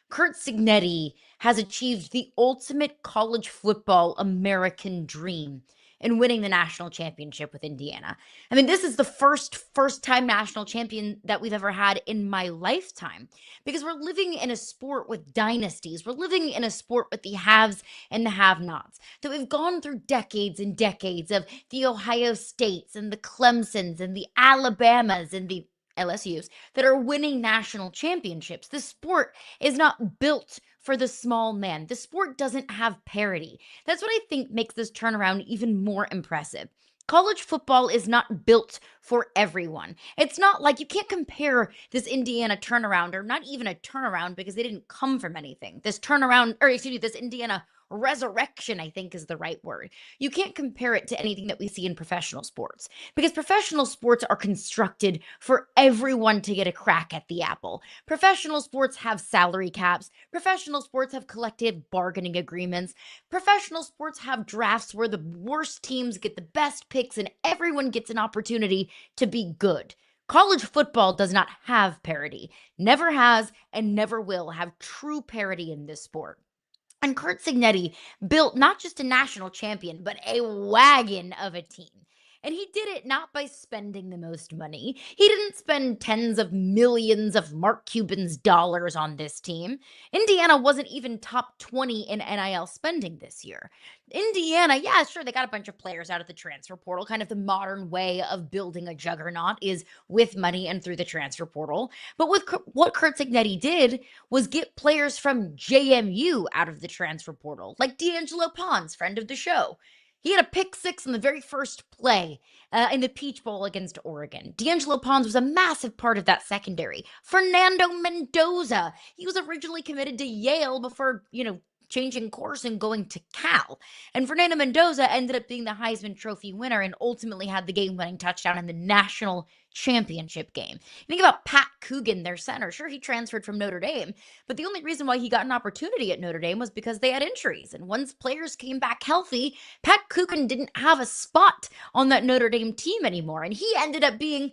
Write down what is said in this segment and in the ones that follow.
Curt Cignetti has achieved the ultimate college football American dream in winning the national championship with Indiana. I mean, this is the first time national champion that we've ever had in my lifetime because we're living in a sport with dynasties. We're living in a sport with the haves and the have-nots. That we've gone through decades and decades of the Ohio States and the Clemsons and the Alabamas and the LSUs that are winning national championships. The sport is not built for the small man. The sport doesn't have parity. That's what I think makes this turnaround even more impressive. College football is not built for everyone. It's not like you can't compare this Indiana turnaround, or not even a turnaround because they didn't come from anything. This turnaround, or excuse me, this Indiana resurrection, I think is the right word. You can't compare it to anything that we see in professional sports because professional sports are constructed for everyone to get a crack at the apple. Professional sports have salary caps. Professional sports have collective bargaining agreements. Professional sports have drafts where the worst teams get the best picks and everyone gets an opportunity to be good. College football does not have parity, never has, and never will have true parity in this sport. And Curt Cignetti built not just a national champion, but a wagon of a team. And he did it not by spending the most money. He didn't spend tens of millions of Mark Cuban's dollars on this team. Indiana wasn't even top 20 in NIL spending this year. Indiana, yeah, sure, they got a bunch of players out of the transfer portal. Kind of the modern way of building a juggernaut is with money and through the transfer portal. But with what Curt Cignetti did was get players from JMU out of the transfer portal, like D'Angelo Pons, friend of the show. He had a pick six in the very first play in the Peach Bowl against Oregon. D'Angelo Pons was a massive part of that secondary. Fernando Mendoza, he was originally committed to Yale before, changing course and going to Cal. And Fernando Mendoza ended up being the Heisman Trophy winner and ultimately had the game-winning touchdown in the national championship game. Think about Pat Coogan, their center. Sure, he transferred from Notre Dame, but the only reason why he got an opportunity at Notre Dame was because they had injuries. And once players came back healthy, Pat Coogan didn't have a spot on that Notre Dame team anymore. And he ended up being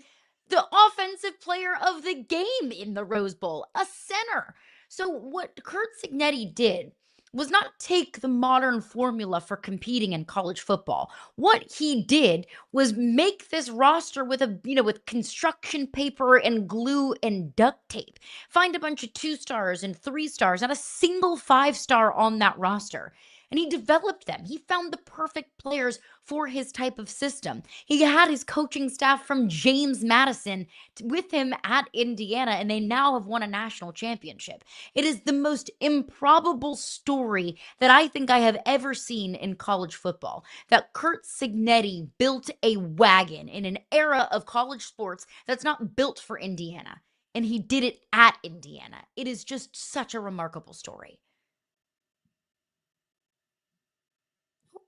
the offensive player of the game in the Rose Bowl, a center. So what Curt Cignetti did was not take the modern formula for competing in college football. What he did was make this roster with with construction paper and glue and duct tape. Find a bunch of 2 stars and 3 stars, not a single 5 star on that roster. And he developed them. He found the perfect players for his type of system. He had his coaching staff from James Madison with him at Indiana, and they now have won a national championship. It is the most improbable story that I think I have ever seen in college football. That Curt Cignetti built a wagon in an era of college sports that's not built for Indiana. And he did it at Indiana. It is just such a remarkable story.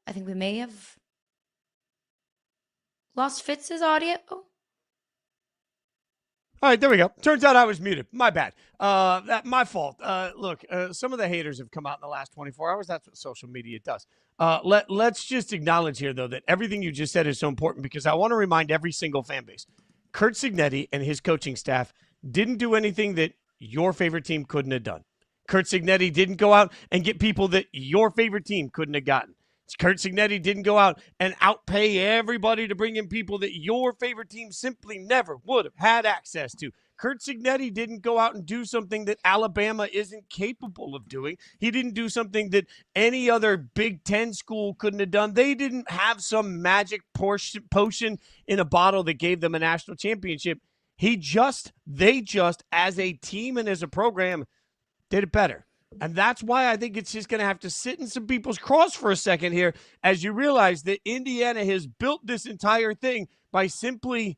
I think we may have lost Fitz's audio. Oh. All right, there we go. Turns out I was muted. My bad. My fault. Look, some of the haters have come out in the last 24 hours. That's what social media does. Let's just acknowledge here, though, that everything you just said is so important because I want to remind every single fan base. Curt Cignetti and his coaching staff didn't do anything that your favorite team couldn't have done. Curt Cignetti didn't go out and get people that your favorite team couldn't have gotten. Curt Cignetti didn't go out and outpay everybody to bring in people that your favorite team simply never would have had access to. Curt Cignetti didn't go out and do something that Alabama isn't capable of doing. He didn't do something that any other Big Ten school couldn't have done. They didn't have some magic potion in a bottle that gave them a national championship. They just, as a team and as a program, did it better. And that's why I think it's just going to have to sit in some people's cross for a second here as you realize that Indiana has built this entire thing by simply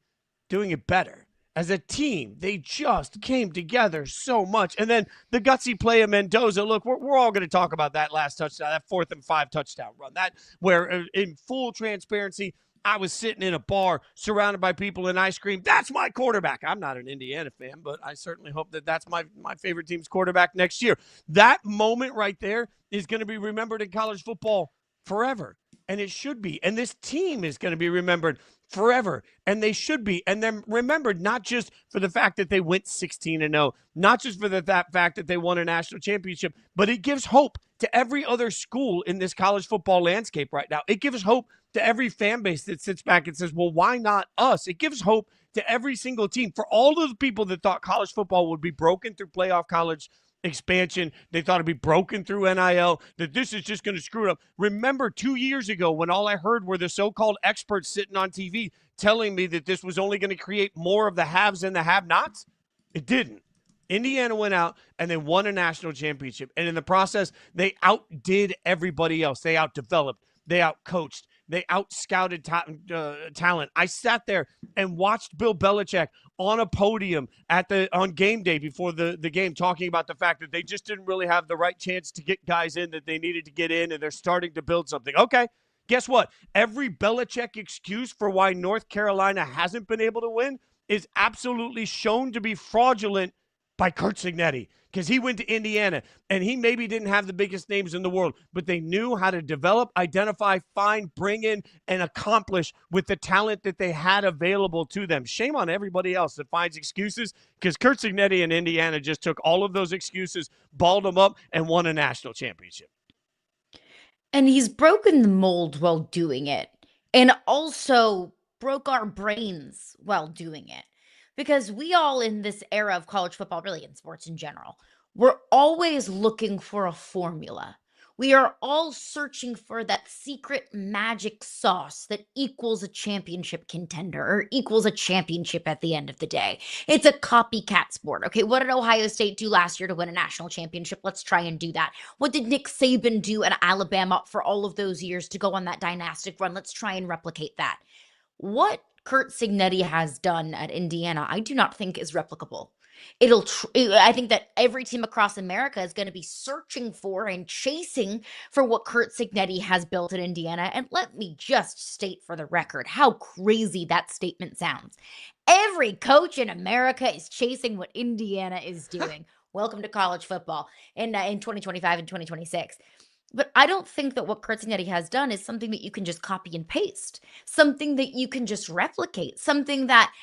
doing it better. As a team, they just came together so much. And then the gutsy play of Mendoza. Look, we're all going to talk about that last touchdown, that 4th and 5 touchdown run. That where in full transparency, I was sitting in a bar surrounded by people and I screamed, "That's my quarterback." I'm not an Indiana fan, but I certainly hope that that's my favorite team's quarterback next year. That moment right there is going to be remembered in college football forever, and it should be. And this team is going to be remembered forever, and they should be. And then remembered not just for the fact that they went 16-0, not just for that fact that they won a national championship, but it gives hope to every other school in this college football landscape right now. It gives hope to every fan base that sits back and says, well, why not us? It gives hope to every single team. For all those people that thought college football would be broken through playoff college expansion, they thought it'd be broken through NIL, that this is just going to screw it up. Remember 2 years ago when all I heard were the so-called experts sitting on TV telling me that this was only going to create more of the haves and the have-nots? It didn't. Indiana went out and they won a national championship. And in the process, they outdid everybody else. They outdeveloped. They outcoached. They out-scouted talent. I sat there and watched Bill Belichick on a podium on game day before the game talking about the fact that they just didn't really have the right chance to get guys in that they needed to get in, and they're starting to build something. Okay, guess what? Every Belichick excuse for why North Carolina hasn't been able to win is absolutely shown to be fraudulent by Curt Cignetti, because he went to Indiana, and he maybe didn't have the biggest names in the world, but they knew how to develop, identify, find, bring in, and accomplish with the talent that they had available to them. Shame on everybody else that finds excuses, because Curt Cignetti in Indiana just took all of those excuses, balled them up, and won a national championship. And he's broken the mold while doing it, and also broke our brains while doing it. Because we all in this era of college football, really in sports in general, we're always looking for a formula. We are all searching for that secret magic sauce that equals a championship contender or equals a championship at the end of the day. It's a copycat sport. Okay, what did Ohio State do last year to win a national championship? Let's try and do that. What did Nick Saban do at Alabama for all of those years to go on that dynastic run? Let's try and replicate that. What Curt Cignetti has done at Indiana, I do not think is replicable. I think that every team across America is going to be searching for and chasing for what Curt Cignetti has built at Indiana. And let me just state for the record how crazy that statement sounds. Every coach in America is chasing what Indiana is doing. Welcome to college football in 2025 and 2026. But I don't think that what Curt Cignetti has done is something that you can just copy and paste, something that you can just replicate, something that,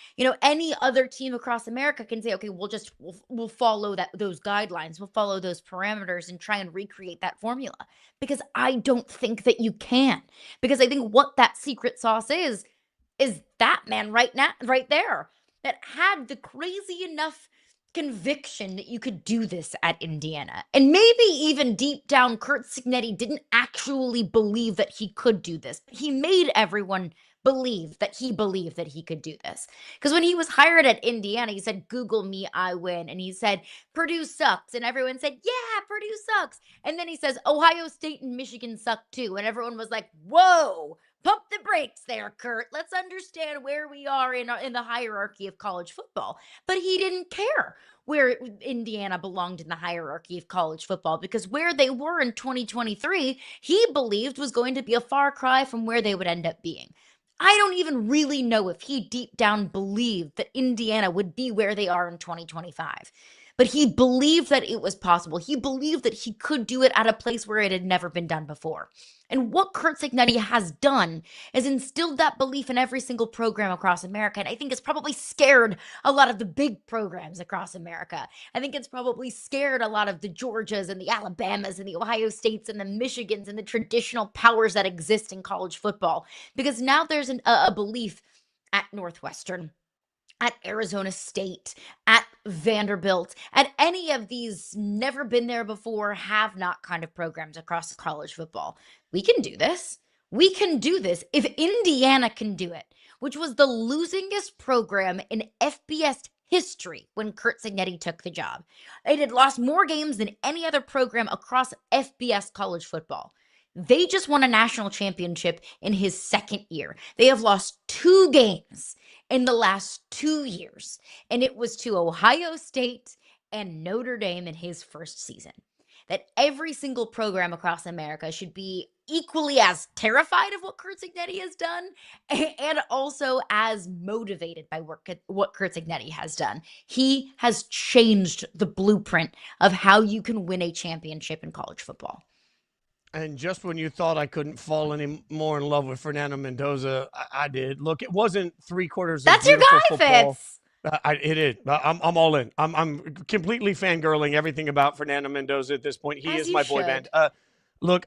any other team across America can say, okay, we'll follow those guidelines, we'll follow those parameters and try and recreate that formula. Because I don't think that you can. Because I think what that secret sauce is that man right there that had the crazy enough conviction that you could do this at Indiana. And maybe even deep down, Curt Cignetti didn't actually believe that he could do this. He made everyone believe that he could do this. Because when he was hired at Indiana, he said, Google me, I win. And he said, Purdue sucks. And everyone said, yeah, Purdue sucks. And then he says, Ohio State and Michigan suck too. And everyone was like, whoa, pump the brakes there, Curt. Let's understand where we are in the hierarchy of college football. But he didn't care where Indiana belonged in the hierarchy of college football, because where they were in 2023, he believed was going to be a far cry from where they would end up being. I don't even really know if he deep down believed that Indiana would be where they are in 2025. But he believed that it was possible. He believed that he could do it at a place where it had never been done before. And what Curt Cignetti has done is instilled that belief in every single program across America. And I think it's probably scared a lot of the big programs across America. I think it's probably scared a lot of the Georgias and the Alabamas and the Ohio States and the Michigans and the traditional powers that exist in college football. Because now there's a belief at Northwestern, at Arizona State, at Vanderbilt, at any of these never been there before, have not kind of programs across college football. We can do this. We can do this if Indiana can do it, which was the losingest program in FBS history when Curt Cignetti took the job. It had lost more games than any other program across FBS college football. They just won a national championship in his second year. They have lost 2 games in the last 2 years, and it was to Ohio State and Notre Dame in his first season. That every single program across America should be equally as terrified of what Curt Cignetti has done and also as motivated by what Curt Cignetti has done. He has changed the blueprint of how you can win a championship in college football. And just when you thought I couldn't fall any more in love with Fernando Mendoza, I did. Look, it wasn't 3/4 of That's your beautiful guy, football. Fitz. It is. I'm all in. I'm completely fangirling everything about Fernando Mendoza at this point. He As is you my boy band. should. Look,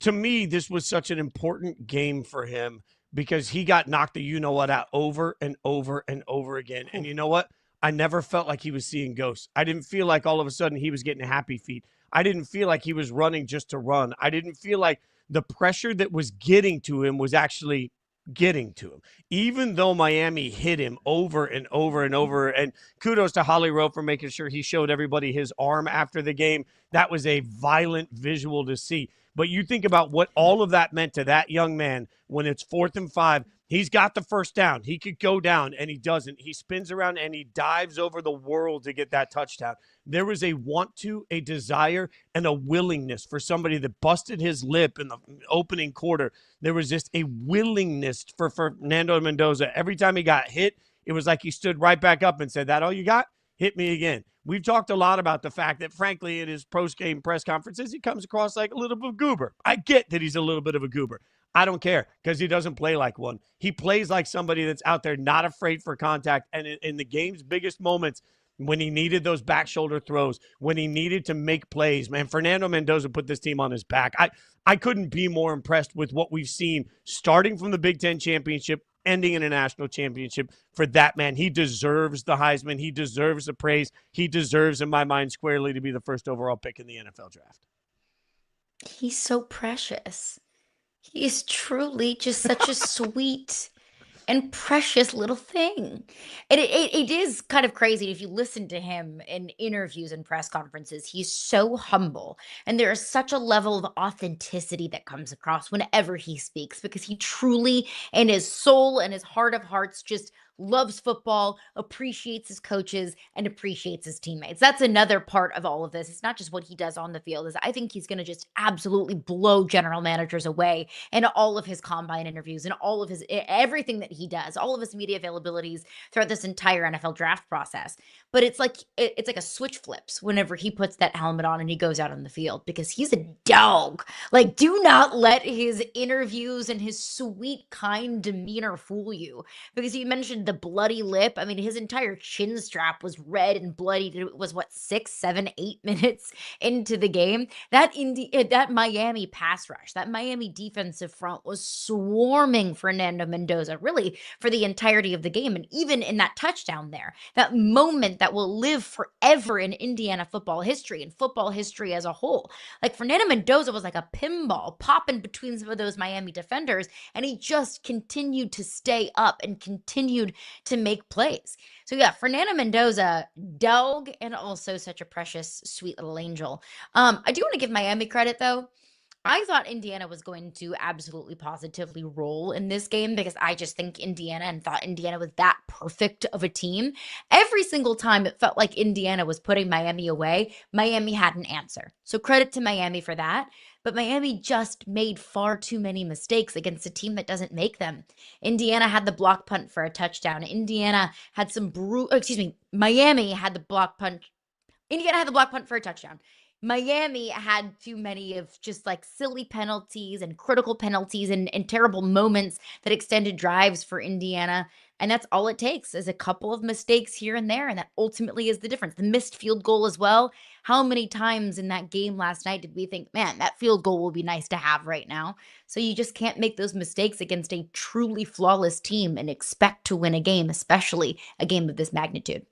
to me, this was such an important game for him because he got knocked the you know what out over and over and over again. And Ooh. you know what? I never felt like he was seeing ghosts. I didn't feel like all of a sudden he was getting happy feet. I didn't feel like he was running just to run. I didn't feel like the pressure that was getting to him was actually getting to him. Even though Miami hit him over and over and over, and kudos to Holly Rowe for making sure he showed everybody his arm after the game. That was a violent visual to see. But you think about what all of that meant to that young man when it's 4th and 5. He's got the first down. He could go down, and he doesn't. He spins around, and he dives over the world to get that touchdown. There was a want to, a desire, and a willingness for somebody that busted his lip in the opening quarter. There was just a willingness for Fernando Mendoza. Every time he got hit, it was like he stood right back up and said, "That all you got? Hit me again." We've talked a lot about the fact that, frankly, in his post-game press conferences, he comes across like a little bit of a goober. I get that he's a little bit of a goober. I don't care because he doesn't play like one. He plays like somebody that's out there not afraid for contact. And in the game's biggest moments, when he needed those back shoulder throws, when he needed to make plays, man, Fernando Mendoza put this team on his back. I couldn't be more impressed with what we've seen starting from the Big Ten championship, ending in a national championship for that man. He deserves the Heisman. He deserves the praise. He deserves, in my mind, squarely to be the first overall pick in the NFL draft. He's so precious. He is truly just such a sweet and precious little thing. It is kind of crazy if you listen to him in interviews and press conferences. He's so humble, and there is such a level of authenticity that comes across whenever he speaks because he truly, in his soul and his heart of hearts, just loves football, appreciates his coaches, and appreciates his teammates. That's another part of all of this. It's not just what he does on the field. Is I think he's going to just absolutely blow general managers away in all of his combine interviews and all of his everything that he does, all of his media availabilities throughout this entire NFL draft process. But it's like a switch flips whenever he puts that helmet on and he goes out on the field because he's a dog. Like, do not let his interviews and his sweet, kind demeanor fool you. Because you mentioned the bloody lip. I mean, his entire chin strap was red and bloody. It was what, 6, 7, 8 minutes into the game. That Miami pass rush, that Miami defensive front was swarming Fernando Mendoza, really for the entirety of the game. And even in that touchdown there, that moment that will live forever in Indiana football history and football history as a whole. Like, Fernando Mendoza was like a pinball popping between some of those Miami defenders, and he just continued to stay up and continued to make plays. So yeah, Fernando Mendoza, dog, and also such a precious, sweet little angel. I do want to give Miami credit though. I thought Indiana was going to absolutely positively roll in this game because I just think Indiana and thought Indiana was that perfect of a team. Every single time it felt like Indiana was putting Miami away, Miami had an answer. So credit to Miami for that. But Miami just made far too many mistakes against a team that doesn't make them. Indiana had the block punt for a touchdown. Miami had the block punt. Indiana had the block punt for a touchdown. Miami had too many of just like silly penalties and critical penalties and terrible moments that extended drives for Indiana. And that's all it takes is a couple of mistakes here and there. And that ultimately is the difference. The missed field goal as well. How many times in that game last night did we think, man, that field goal will be nice to have right now? So you just can't make those mistakes against a truly flawless team and expect to win a game, especially a game of this magnitude.